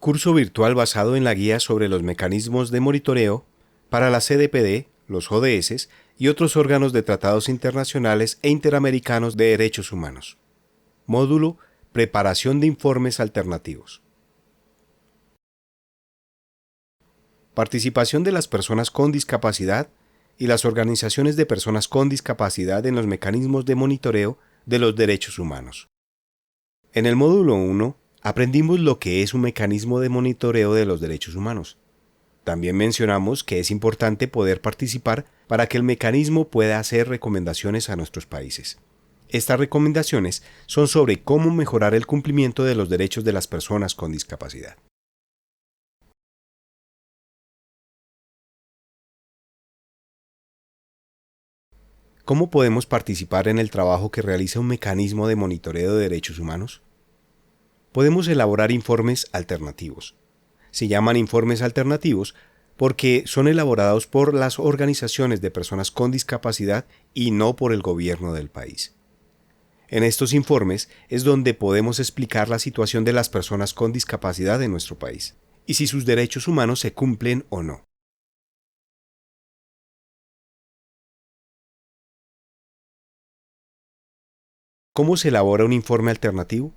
Curso virtual basado en la guía sobre los mecanismos de monitoreo para la CDPD, los ODS y otros órganos de tratados internacionales e interamericanos de derechos humanos. Módulo: Preparación de informes alternativos. Participación de las personas con discapacidad y las organizaciones de personas con discapacidad en los mecanismos de monitoreo de los derechos humanos. En el módulo 1 aprendimos lo que es un mecanismo de monitoreo de los derechos humanos. También mencionamos que es importante poder participar para que el mecanismo pueda hacer recomendaciones a nuestros países. Estas recomendaciones son sobre cómo mejorar el cumplimiento de los derechos de las personas con discapacidad. ¿Cómo podemos participar en el trabajo que realiza un mecanismo de monitoreo de derechos humanos? Podemos elaborar informes alternativos. Se llaman informes alternativos porque son elaborados por las organizaciones de personas con discapacidad y no por el gobierno del país. En estos informes es donde podemos explicar la situación de las personas con discapacidad en nuestro país y si sus derechos humanos se cumplen o no. ¿Cómo se elabora un informe alternativo?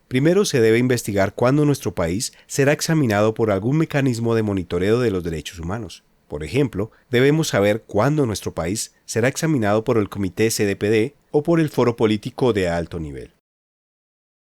Primero se debe investigar cuándo nuestro país será examinado por algún mecanismo de monitoreo de los derechos humanos. Por ejemplo, debemos saber cuándo nuestro país será examinado por el Comité CDPD o por el Foro Político de Alto Nivel.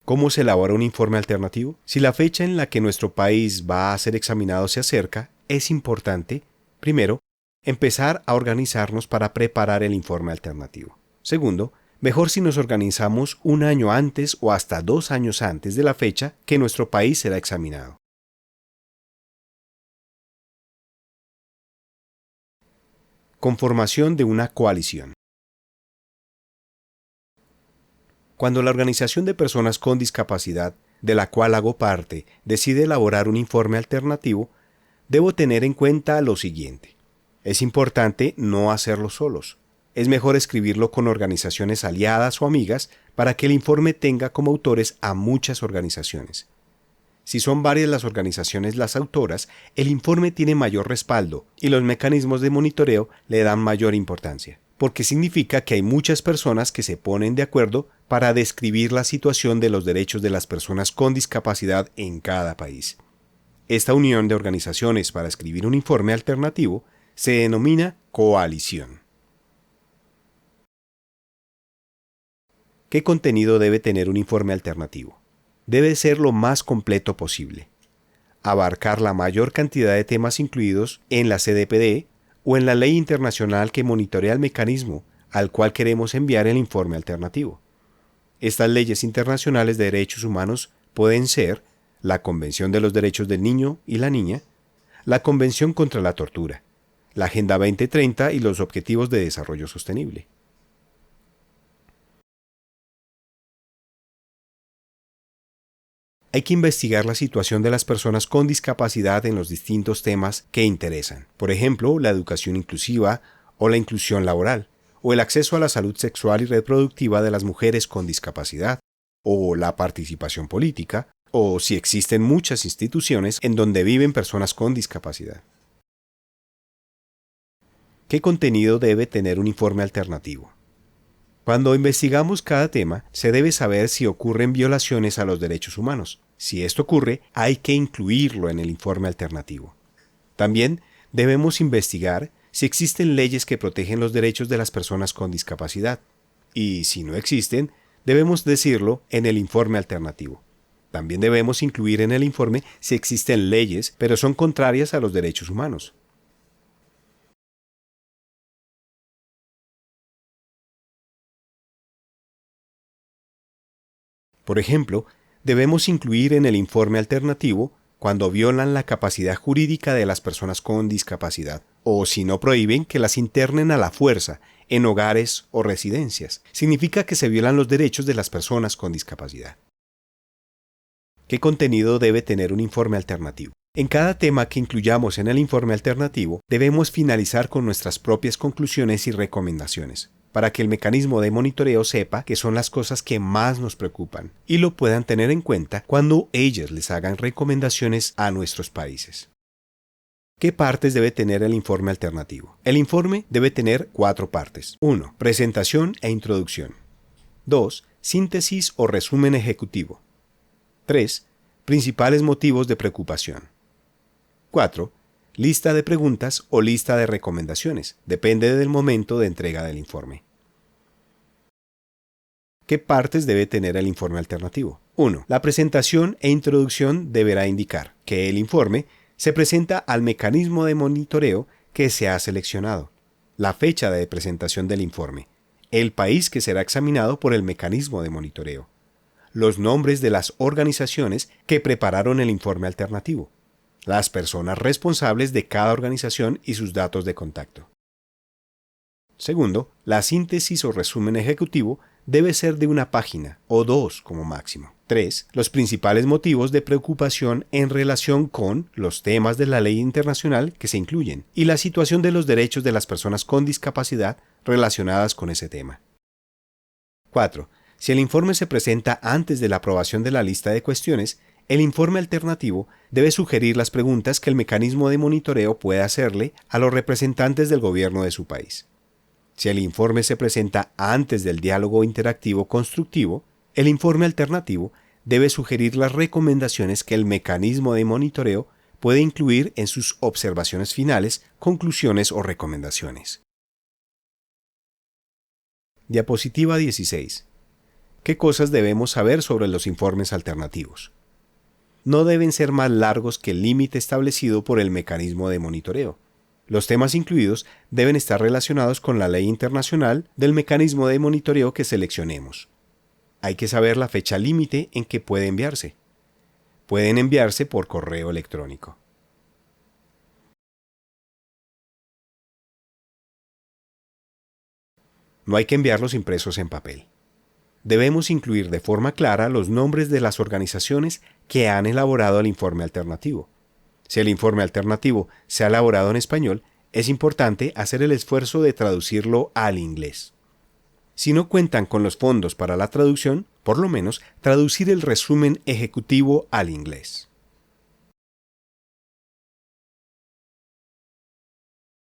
¿Cómo se elabora un informe alternativo? Si la fecha en la que nuestro país va a ser examinado se acerca, es importante, primero, empezar a organizarnos para preparar el informe alternativo. Segundo, mejor si nos organizamos un año antes o hasta 2 años antes de la fecha que nuestro país será examinado. Conformación de una coalición. Cuando la organización de personas con discapacidad, de la cual hago parte, decide elaborar un informe alternativo, debo tener en cuenta lo siguiente. Es importante no hacerlo solos. Es mejor escribirlo con organizaciones aliadas o amigas para que el informe tenga como autores a muchas organizaciones. Si son varias las organizaciones las autoras, el informe tiene mayor respaldo y los mecanismos de monitoreo le dan mayor importancia, porque significa que hay muchas personas que se ponen de acuerdo para describir la situación de los derechos de las personas con discapacidad en cada país. Esta unión de organizaciones para escribir un informe alternativo se denomina coalición. ¿Qué contenido debe tener un informe alternativo? Debe ser lo más completo posible. Abarcar la mayor cantidad de temas incluidos en la CDPD o en la ley internacional que monitorea el mecanismo al cual queremos enviar el informe alternativo. Estas leyes internacionales de derechos humanos pueden ser la Convención de los Derechos del Niño y la Niña, la Convención contra la Tortura, la Agenda 2030 y los Objetivos de Desarrollo Sostenible. Hay que investigar la situación de las personas con discapacidad en los distintos temas que interesan. Por ejemplo, la educación inclusiva o la inclusión laboral, o el acceso a la salud sexual y reproductiva de las mujeres con discapacidad, o la participación política, o si existen muchas instituciones en donde viven personas con discapacidad. ¿Qué contenido debe tener un informe alternativo? Cuando investigamos cada tema, se debe saber si ocurren violaciones a los derechos humanos. Si esto ocurre, hay que incluirlo en el informe alternativo. También debemos investigar si existen leyes que protegen los derechos de las personas con discapacidad. Y si no existen, debemos decirlo en el informe alternativo. También debemos incluir en el informe si existen leyes, pero son contrarias a los derechos humanos. Por ejemplo, debemos incluir en el informe alternativo cuando violan la capacidad jurídica de las personas con discapacidad, o si no prohíben que las internen a la fuerza en hogares o residencias. Significa que se violan los derechos de las personas con discapacidad. ¿Qué contenido debe tener un informe alternativo? En cada tema que incluyamos en el informe alternativo, debemos finalizar con nuestras propias conclusiones y recomendaciones. para que el mecanismo de monitoreo sepa qué son las cosas que más nos preocupan y lo puedan tener en cuenta cuando ellos les hagan recomendaciones a nuestros países. ¿Qué partes debe tener el informe alternativo? El informe debe tener 4 partes. 1. Presentación e introducción. 2. Síntesis o resumen ejecutivo. 3. Principales motivos de preocupación. 4. Lista de preguntas o lista de recomendaciones. Depende del momento de entrega del informe. ¿Qué partes debe tener el informe alternativo? 1. La presentación e introducción deberá indicar que el informe se presenta al mecanismo de monitoreo que se ha seleccionado, la fecha de presentación del informe, el país que será examinado por el mecanismo de monitoreo, los nombres de las organizaciones que prepararon el informe alternativo, las personas responsables de cada organización y sus datos de contacto. Segundo, la síntesis o resumen ejecutivo debe ser de 1 página o 2 como máximo. 3. Los principales motivos de preocupación en relación con los temas de la ley internacional que se incluyen y la situación de los derechos de las personas con discapacidad relacionadas con ese tema. 4. Si el informe se presenta antes de la aprobación de la lista de cuestiones, el informe alternativo debe sugerir las preguntas que el mecanismo de monitoreo puede hacerle a los representantes del gobierno de su país. Si el informe se presenta antes del diálogo interactivo constructivo, el informe alternativo debe sugerir las recomendaciones que el mecanismo de monitoreo puede incluir en sus observaciones finales, conclusiones o recomendaciones. Diapositiva 16. ¿Qué cosas debemos saber sobre los informes alternativos? No deben ser más largos que el límite establecido por el mecanismo de monitoreo. Los temas incluidos deben estar relacionados con la ley internacional del mecanismo de monitoreo que seleccionemos. Hay que saber la fecha límite en que puede enviarse. Pueden enviarse por correo electrónico. No hay que enviarlos impresos en papel. Debemos incluir de forma clara los nombres de las organizaciones que han elaborado el informe alternativo. Si el informe alternativo se ha elaborado en español, es importante hacer el esfuerzo de traducirlo al inglés. Si no cuentan con los fondos para la traducción, por lo menos traducir el resumen ejecutivo al inglés.